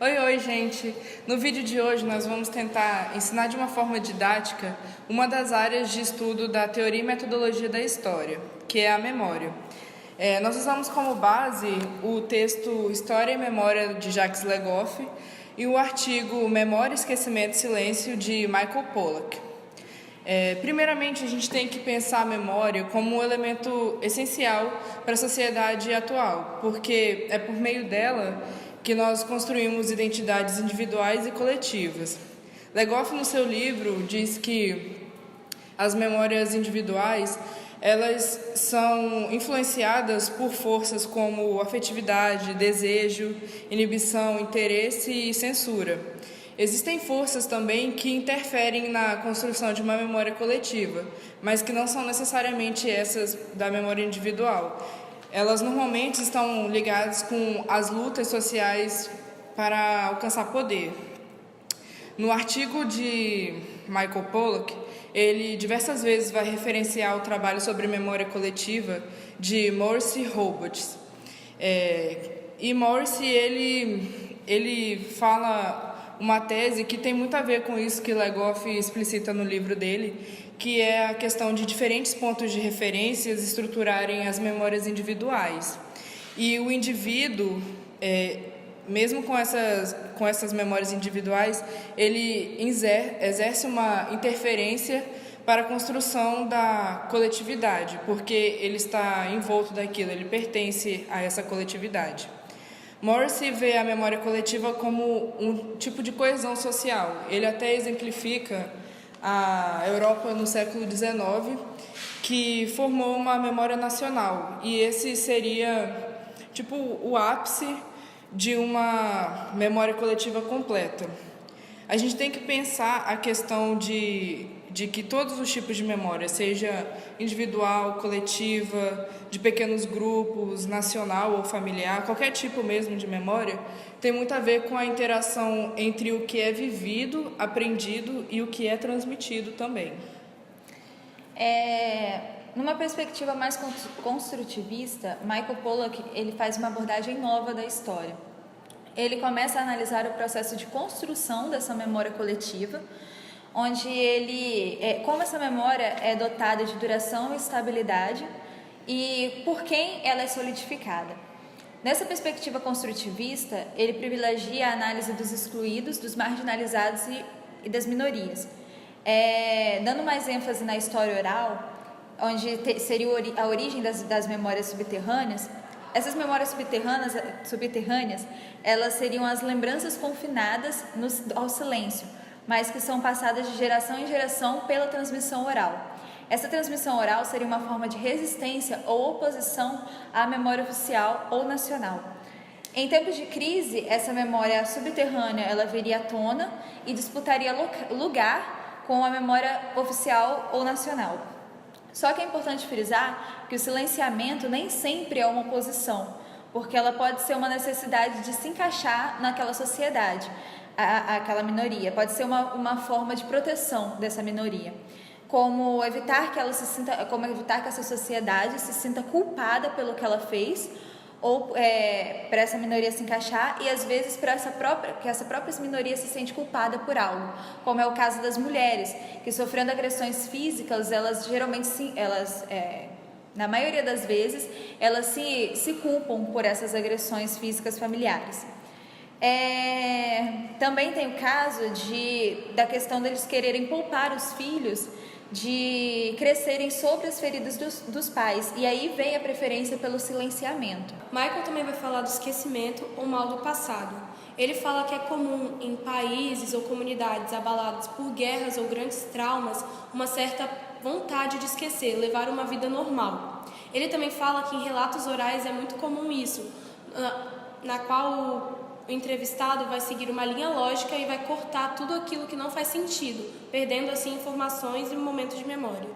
Oi, gente! No vídeo de hoje nós vamos tentar ensinar de uma forma didática uma das áreas de estudo da teoria e metodologia da história, que é a memória. Nós usamos como base o texto História e Memória de Jacques Legoff e o artigo Memória, Esquecimento e Silêncio de Michael Pollack. Primeiramente, a gente tem que pensar a memória como um elemento essencial para a sociedade atual, porque é por meio dela que nós construímos identidades individuais e coletivas. Legoff, no seu livro, diz que as memórias individuais elas são influenciadas por forças como afetividade, desejo, inibição, interesse e censura. Existem forças também que interferem na construção de uma memória coletiva, mas que não são necessariamente essas da memória individual. Elas normalmente estão ligadas com as lutas sociais para alcançar poder. No artigo de Michael Pollack, ele diversas vezes vai referenciar o trabalho sobre memória coletiva de Morrissey Roberts. E Morrissey, ele fala uma tese que tem muito a ver com isso que Legoff explicita no livro dele, que é a questão de diferentes pontos de referências estruturarem as memórias individuais. E o indivíduo, mesmo com essas memórias individuais, ele exerce uma interferência para a construção da coletividade, porque ele está envolto daquilo, ele pertence a essa coletividade. Morrissey vê a memória coletiva como um tipo de coesão social. Ele até exemplifica a Europa no século XIX, que formou uma memória nacional, e esse seria tipo o ápice de uma memória coletiva completa. A gente tem que pensar a questão de que todos os tipos de memória, seja individual, coletiva, de pequenos grupos, nacional ou familiar, qualquer tipo mesmo de memória, tem muito a ver com a interação entre o que é vivido, aprendido e o que é transmitido também. Numa perspectiva mais construtivista, Michael Pollack ele faz uma abordagem nova da história. Ele começa a analisar o processo de construção dessa memória coletiva, onde como essa memória é dotada de duração e estabilidade e por quem ela é solidificada. Nessa perspectiva construtivista, ele privilegia a análise dos excluídos, dos marginalizados e das minorias. Dando mais ênfase na história oral, onde seria a origem das memórias subterrâneas. Essas memórias subterrâneas, elas seriam as lembranças confinadas ao silêncio, mas que são passadas de geração em geração pela transmissão oral. Essa transmissão oral seria uma forma de resistência ou oposição à memória oficial ou nacional. Em tempos de crise, essa memória subterrânea ela viria à tona e disputaria lugar com a memória oficial ou nacional. Só que é importante frisar que o silenciamento nem sempre é uma oposição, porque ela pode ser uma necessidade de se encaixar naquela sociedade, aquela minoria. Pode ser uma forma de proteção dessa minoria, como evitar que essa sociedade se sinta culpada pelo que ela fez, ou para essa minoria se encaixar, e às vezes que essa própria minoria se sente culpada por algo, como é o caso das mulheres, que sofrendo agressões físicas, elas geralmente na maioria das vezes, elas se culpam por essas agressões físicas familiares. Também tem o caso da questão deles quererem poupar os filhos de crescerem sobre as feridas dos pais, e aí vem a preferência pelo silenciamento. Michael também vai falar do esquecimento ou mal do passado. Ele fala que é comum em países ou comunidades abaladas por guerras ou grandes traumas uma certa vontade de esquecer, levar uma vida normal. Ele também fala que em relatos orais é muito comum isso, na qual o entrevistado vai seguir uma linha lógica e vai cortar tudo aquilo que não faz sentido, perdendo assim informações e momentos de memória.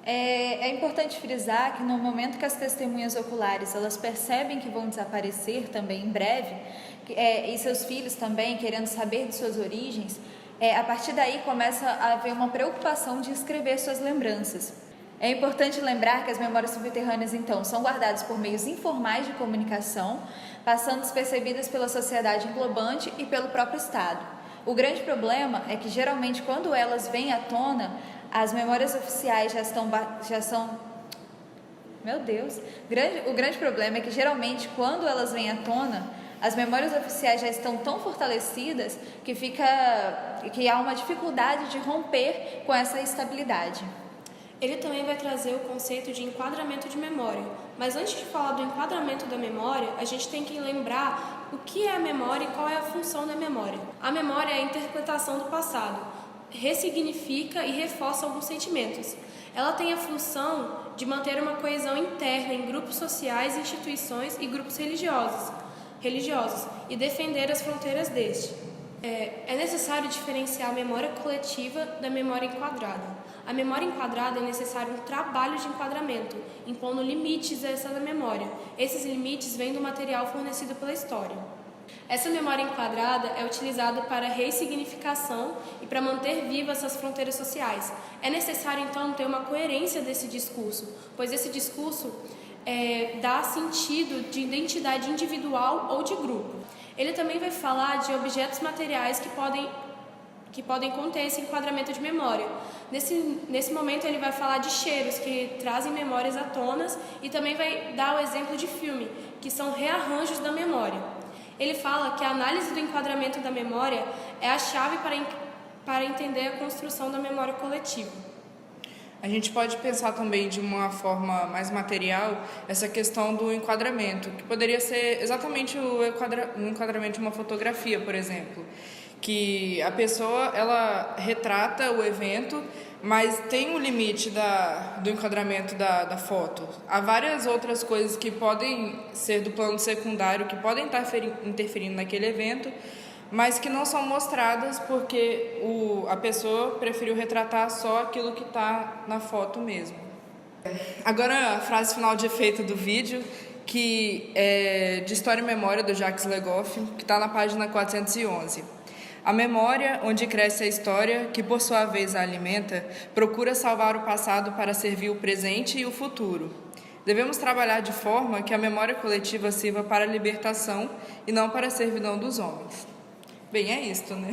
É importante frisar que no momento que as testemunhas oculares elas percebem que vão desaparecer também em breve, e seus filhos também querendo saber de suas origens, a partir daí começa a haver uma preocupação de escrever suas lembranças. É importante lembrar que as memórias subterrâneas, então, são guardadas por meios informais de comunicação, passando despercebidas pela sociedade englobante e pelo próprio Estado. O grande problema é que, geralmente, quando elas vêm à tona, as memórias oficiais já são... Meu Deus! O grande problema é que, geralmente, quando elas vêm à tona, as memórias oficiais já estão tão fortalecidas que há uma dificuldade de romper com essa estabilidade. Ele também vai trazer o conceito de enquadramento de memória. Mas antes de falar do enquadramento da memória, a gente tem que lembrar o que é a memória e qual é a função da memória. A memória é a interpretação do passado, ressignifica e reforça alguns sentimentos. Ela tem a função de manter uma coesão interna em grupos sociais, instituições e grupos religiosos e defender as fronteiras deste. É necessário diferenciar a memória coletiva da memória enquadrada. A memória enquadrada é necessário um trabalho de enquadramento, impondo limites a essa memória. Esses limites vêm do material fornecido pela história. Essa memória enquadrada é utilizada para ressignificação e para manter vivas essas fronteiras sociais. É necessário, então, ter uma coerência desse discurso, pois esse discurso dá sentido de identidade individual ou de grupo. Ele também vai falar de objetos materiais que podem conter esse enquadramento de memória. Nesse momento ele vai falar de cheiros que trazem memórias à tona e também vai dar o exemplo de filme, que são rearranjos da memória. Ele fala que a análise do enquadramento da memória é a chave para entender a construção da memória coletiva. A gente pode pensar também de uma forma mais material essa questão do enquadramento, que poderia ser exatamente o enquadramento de uma fotografia, por exemplo, que a pessoa ela retrata o evento, mas tem um limite do enquadramento da foto. Há várias outras coisas que podem ser do plano secundário, que podem estar interferindo naquele evento, mas que não são mostradas porque a pessoa preferiu retratar só aquilo que está na foto mesmo. Agora a frase final de efeito do vídeo, que é de História e Memória, do Jacques Le Goff, que está na página 411. A memória, onde cresce a história, que por sua vez a alimenta, procura salvar o passado para servir o presente e o futuro. Devemos trabalhar de forma que a memória coletiva sirva para a libertação e não para a servidão dos homens. Bem, é isto, né?